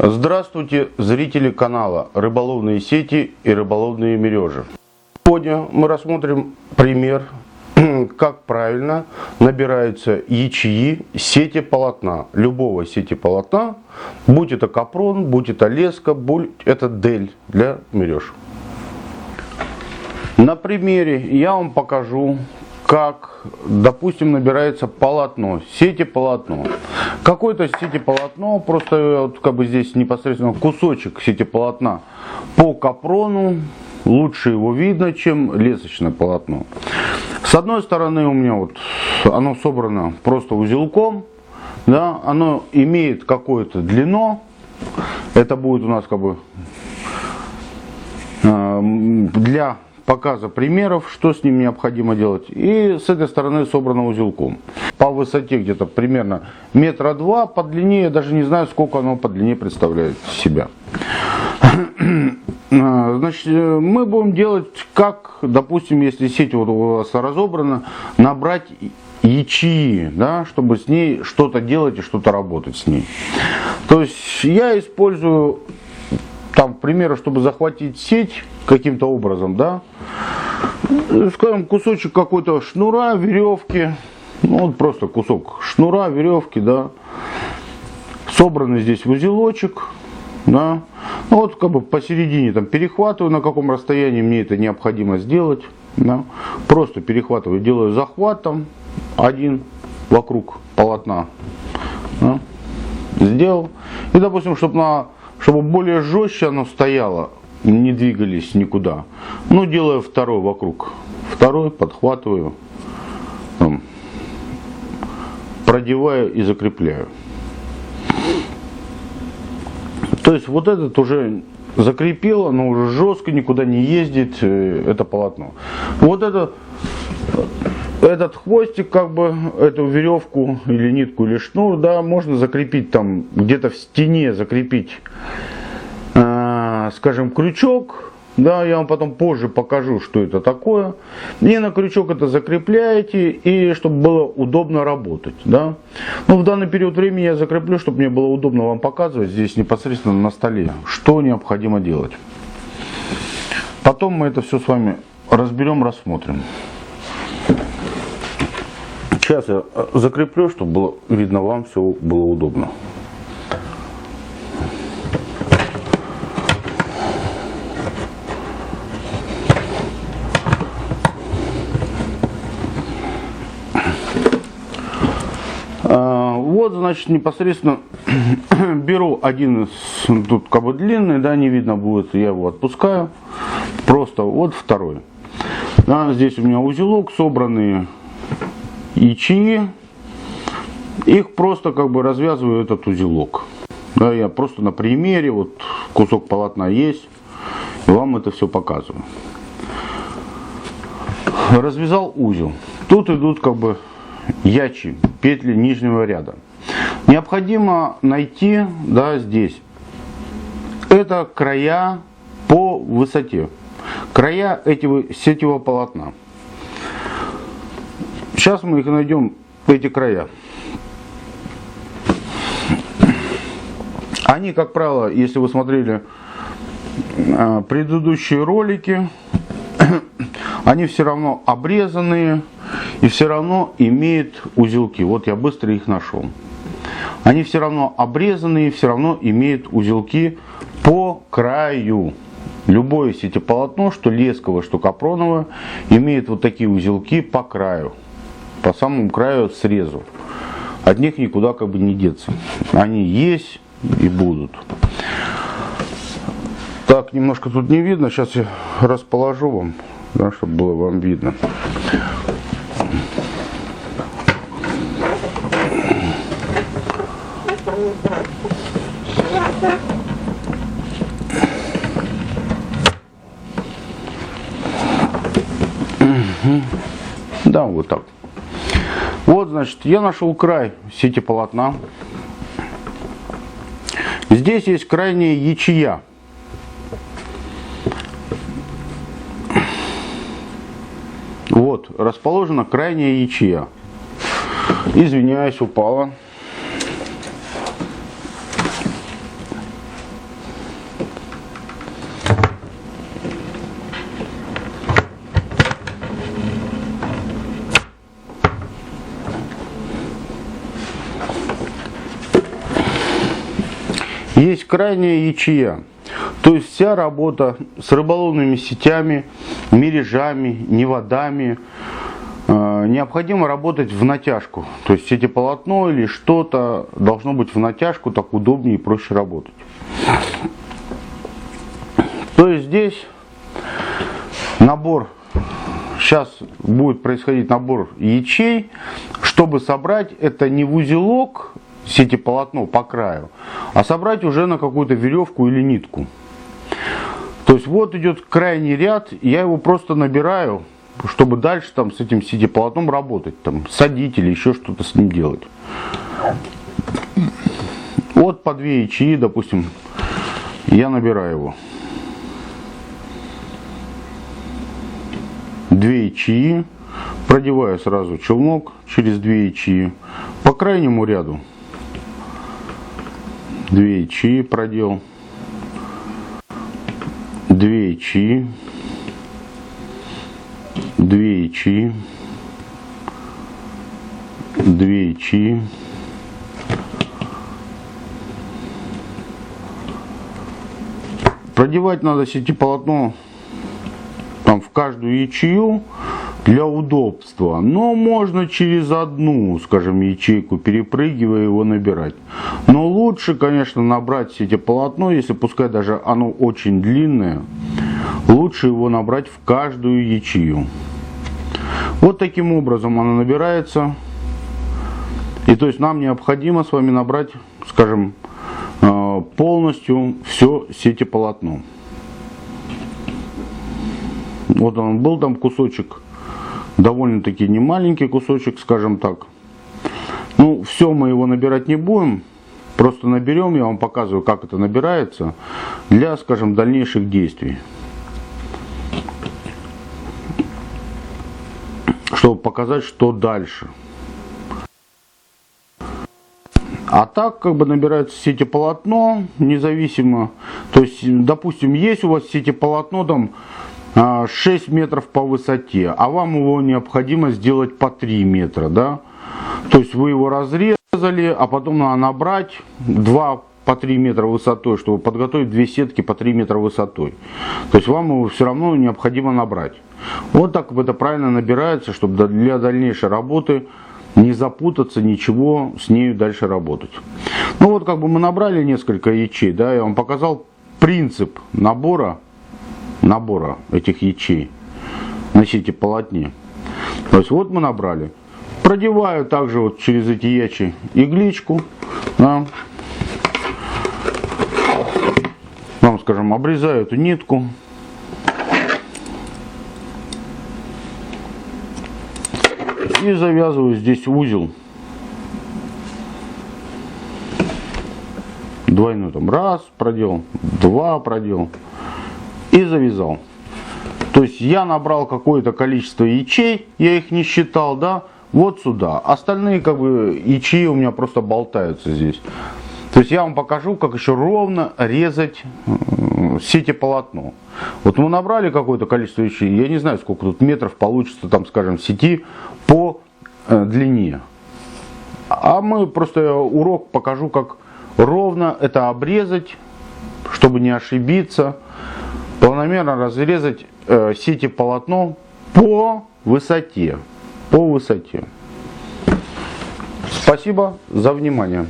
Здравствуйте, зрители канала Рыболовные сети и рыболовные мережи. Сегодня мы рассмотрим пример, как правильно набираются ячеи сети полотна. Любого сети полотна, будь это капрон, будь это леска, будь это дель для мереж. На примере я вам покажу, как, допустим, набирается полотно, сети полотно. Какое-то сети полотно, просто вот как бы здесь непосредственно кусочек сети полотна по капрону. Лучше его видно, чем лесочное полотно. С одной стороны у меня вот оно собрано просто узелком, да, оно имеет какую-то длину. Это будет у нас как бы для показа примеров, что с ним необходимо делать. И с этой стороны собрано узелком. По высоте где-то примерно 2 метра, по длине я даже не знаю, сколько оно по длине представляет себя. Значит, мы будем делать, как, допустим, если сеть вот у вас разобрана, набрать ячеи, да, чтобы с ней что-то делать и что-то работать с ней. То есть я использую, там, к примеру, чтобы захватить сеть каким-то образом, да, скажем, кусочек какой-то шнура, веревки, ну, вот просто кусок шнура, веревки, да, собранный здесь в узелочек, да, ну, вот как бы посередине там перехватываю, на каком расстоянии мне это необходимо сделать, да, просто перехватываю, делаю захват там один вокруг полотна, да, сделал, и, допустим, чтобы более жестче оно стояло, не двигались никуда, ну, делаю второй вокруг, второй подхватываю, там, продеваю и закрепляю. То есть вот этот уже закрепил, оно уже жестко, никуда не ездит, это полотно. Вот этот хвостик, как бы, эту веревку или нитку или шнур, да, можно закрепить там где-то в стене, закрепить, скажем, крючок. Да, я вам потом позже покажу, что это такое. И на крючок это закрепляете, и чтобы было удобно работать. Да. Ну, в данный период времени я закреплю, чтобы мне было удобно вам показывать здесь непосредственно на столе, что необходимо делать. Потом мы это все с вами разберем, рассмотрим. Сейчас я закреплю, чтобы было видно вам, все было удобно. Вот, значит, непосредственно беру один из, тут как бы длинный, да, не видно будет, я его отпускаю. Просто вот второй. Да, здесь у меня узелок, собранные ячеи. Их просто как бы развязываю этот узелок. Да, я просто на примере, вот кусок полотна есть, и вам это все показываю. Развязал узел. Тут идут как бы ячи, петли нижнего ряда. Необходимо найти, да, здесь, это края по высоте, края этого сетевого полотна. Сейчас мы их найдем, эти края. Они, как правило, если вы смотрели предыдущие ролики, они все равно обрезанные и все равно имеют узелки. Вот я быстро их нашел. Они все равно обрезанные, все равно имеют узелки по краю. Любое сетеполотно, что лесковое, что капроновое, имеет вот такие узелки по краю. По самому краю срезу. От них никуда как бы не деться. Они есть и будут. Так, немножко тут не видно. Сейчас я расположу вам, да, чтобы было вам видно. Да, вот так. Вот, значит, я нашел край сети полотна. Здесь есть крайняя ячея. Вот, расположена крайняя ячея. Извиняюсь, упала. есть крайняя ячея. То есть вся работа с рыболовными сетями, мережами, неводами, необходимо работать в натяжку. То есть сетеполотно или что-то должно быть в натяжку, так удобнее и проще работать. То есть здесь набор, сейчас будет происходить набор ячей, чтобы собрать это не в узелок сетеполотно по краю, а собрать уже на какую-то веревку или нитку. То есть вот идет крайний ряд, я его просто набираю, чтобы дальше там с этим сетеполотном работать, там садить или еще что-то с ним делать. Вот по 2 ячеи, допустим, я набираю его. 2 ячеи, продеваю сразу челнок через 2 ячеи по крайнему ряду. 2 ячеи продел, 2 ячеи, 2 ячеи, 2 ячеи, продевать надо сетеполотно там в каждую ячею для удобства, но можно через одну, скажем, ячейку, перепрыгивая его, набирать. Но лучше, конечно, набрать сетеполотно, если пускай даже оно очень длинное, лучше его набрать в каждую ячею. Вот таким образом оно набирается. И то есть нам необходимо с вами набрать, скажем, полностью все сетеполотно. Вот он был там кусочек, довольно-таки немаленький кусочек, скажем так. Ну, все мы его набирать не будем, просто наберем, я вам показываю, как это набирается для, скажем, дальнейших действий. Чтобы показать, что дальше. А так, как бы набирается сетеполотно, независимо. То есть, допустим, есть у вас сетеполотно там 6 метров по высоте, а вам его необходимо сделать по 3 метра, да? То есть вы его разрезали, а потом надо набрать 2 по 3 метра высотой, чтобы подготовить 2 сетки по 3 метра высотой. То есть вам его все равно необходимо набрать. Вот так это правильно набирается, чтобы для дальнейшей работы не запутаться, ничего с нею дальше работать. Ну вот как бы мы набрали несколько ячей, да, я вам показал принцип набора этих ячей на сетеполотне. То есть вот мы набрали. Продеваю также вот через эти ячи игличку, да. Вам, скажем, обрезаю эту нитку. И завязываю здесь узел. Двойной там раз продел, 2 продел. И завязал. То есть я набрал какое-то количество ячей, я их не считал, да, вот сюда. Остальные как бы ячеи у меня просто болтаются здесь. То есть я вам покажу, как еще ровно резать сетеполотно. Вот мы набрали какое-то количество ячей, я не знаю, сколько тут метров получится, там, скажем, сети по длине. А мы просто урок покажу, как ровно это обрезать, чтобы не ошибиться. Планомерно разрезать сетеполотно по высоте. Спасибо за внимание.